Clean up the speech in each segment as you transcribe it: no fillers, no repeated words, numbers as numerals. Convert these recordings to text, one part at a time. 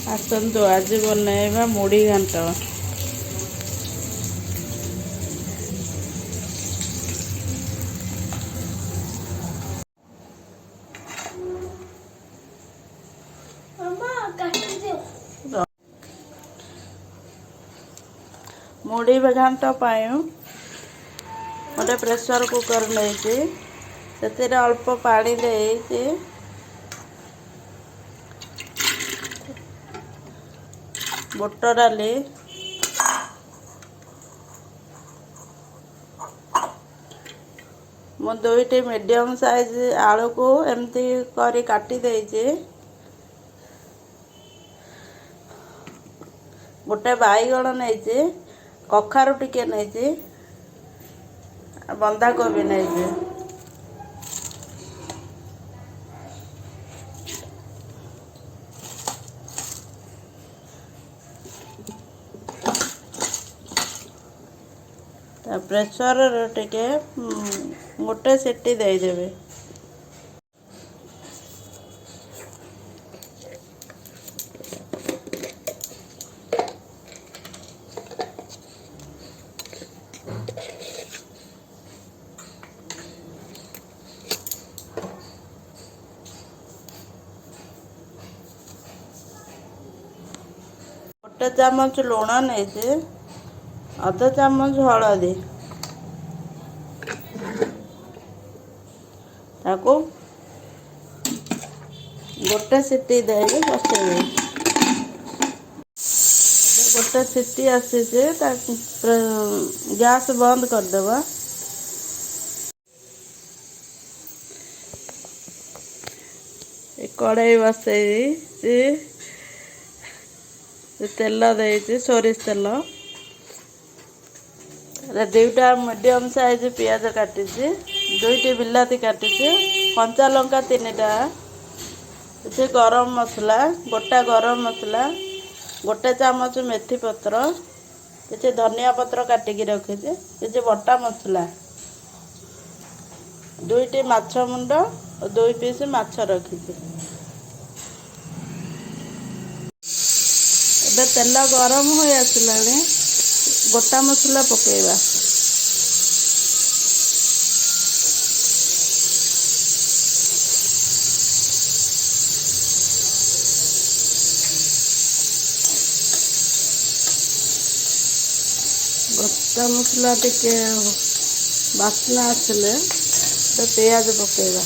आसतु आज बनैबा मुढ़ी घांट। मुढ़ी घांट गोटे प्रेसर कुकर नहीं से अल्प पानी दे बुट डाली मु दुईटी मीडियम साइज आलू को एमती करी काटी देइछि। गोटे बाईगण नहीं कखारू टिके नहीं बंधा कोबी नहीं प्रेसर टिके गोटे सीटी देदेवे। गोटे चामच लुण नहीं अधा चामच हलदी ताको गोटे सीटी दे बसेबे। गोटे सीटी आसी गैस बंद करदेवा। कड़ाई बसई तेल दे सोरिष तेल दुईटा मीडियम साइज पियाज काटी दुईटी बिलाती काटी कंचा लंका 3टा गरम मसला गोटा गरम मसला गोटे चामच मेथी पत्र किसी धनिया पत्र काटिकी रखी किसी बटा मसला दुईटी माछ मुंड और 2 पीस माछ रखी। तेल गरम हो आसलानी गोटा मसला पकेवा। गोटा मसला टिके बास्ना आसले पियाज पकेवा।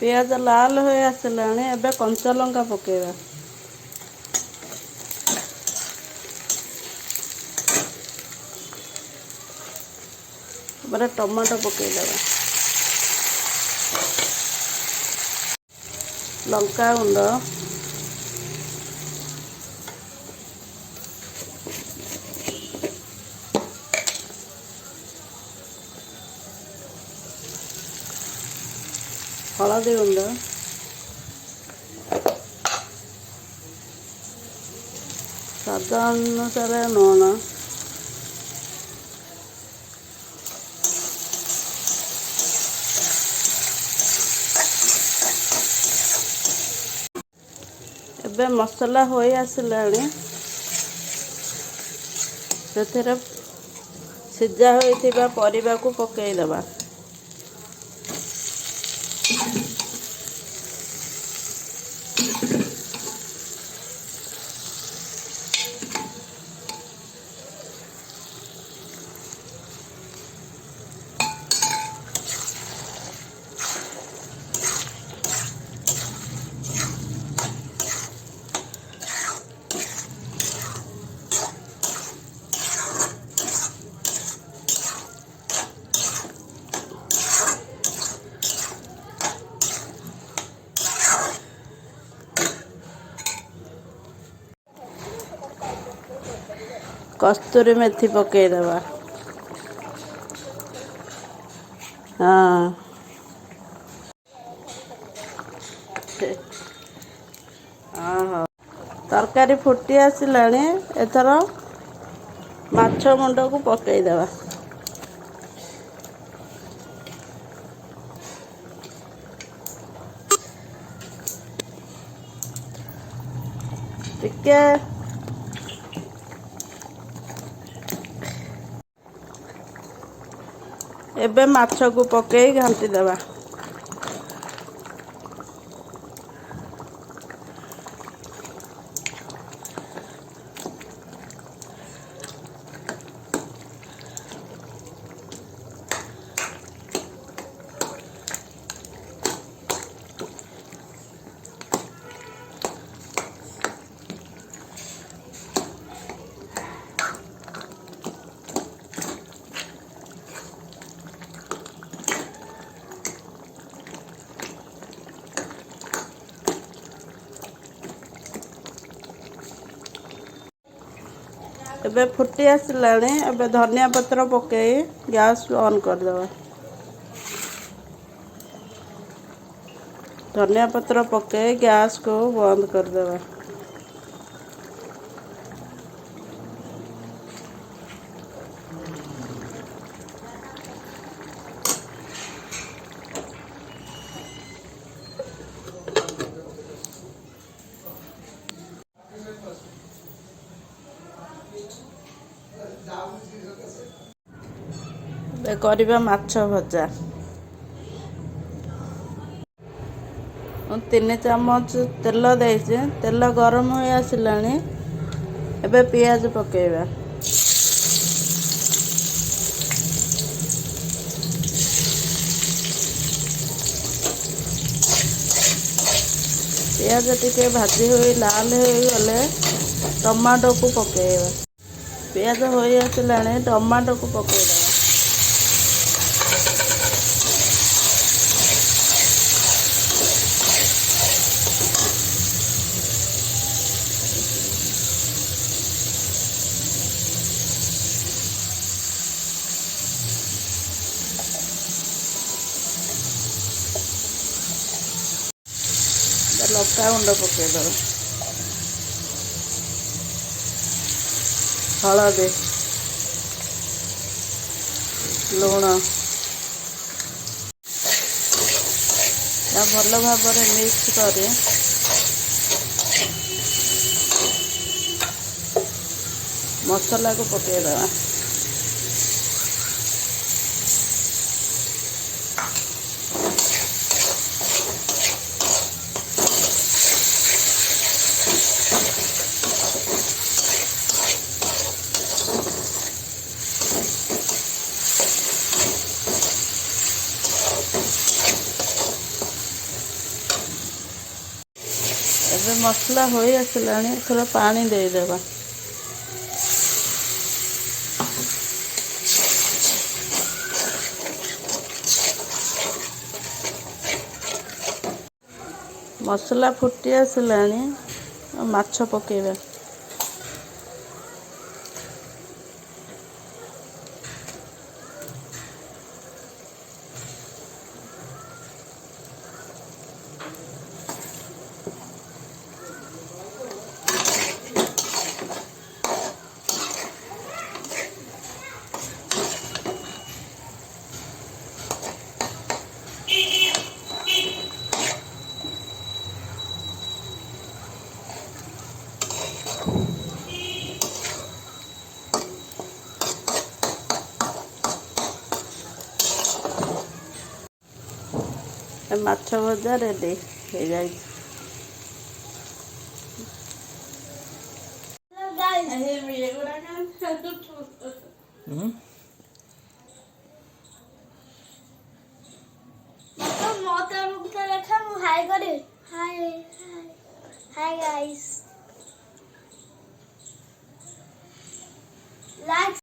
पियाज लाल हो आसलानी एबे कंचा लंका पकेवा। बड़ा टमाटो पकेदेवा। लंका गुंड हलदी गुंड स्वाद अनुसार लुण एबे मसला हो आसलानी से सिझा होइथिबा परिबा को पकेइदबा। कस्तूरी मेथी पकेदेवा। हाँ हाँ तरकारी फुटी आसलानी एथर माछ मुंड को पकेदेवा। ଟିକେ ଏବେ ମାଛକୁ ପକେଇ ଘାଣ୍ଟି ଦେବା। ଏବେ ଫୁଟି ଆସିଲାଣି। ଏବେ ଧନିଆ ପତ୍ର ପକେଇ ଗ୍ୟାସ୍ ଅନ୍ କରିଦେବା। ଧନିଆ ପତ୍ର ପକେଇ ଗ୍ୟାସ୍କୁ ବନ୍ଦ କରିଦେବା। ଏବେ କରିବା ମାଛ ଭଜା। 3 ଚାମଚ ତେଲ ଦେଇଛି। ତେଲ ଗରମ ହୋଇ ଆସିଲାଣି। ଏବେ ପିଆଜ ପକେଇବା। ପିଆଜ ଟିକେ ଭାଜି ହୋଇ ଲାଲ ହୋଇଗଲେ ଟମାଟୋକୁ ପକେଇବା। ପିଆଜ ହୋଇ ଆସିଲାଣି। ଟମାଟୋକୁ ପକେଇଦେବା। ଲଙ୍କାଗୁଣ୍ଡ ପକେଇଦେବା। ହଳଦୀ, ଲୁଣ ଭଲ ଭାବରେ ମିକ୍ସ କରି ମସଲାକୁ ପକେଇଦେବା। ଏବେ ମସଲା ହୋଇ ଆସିଲାଣି। ଏଥର ପାଣି ଦେଇଦେବା। ମସଲା ଫୁଟି ଆସିଲାଣି। ମାଛ ପକେଇବା। ମାଛ ଭଜା ରେଡି ହେଇଯାଇଛି। Hi guys. Like,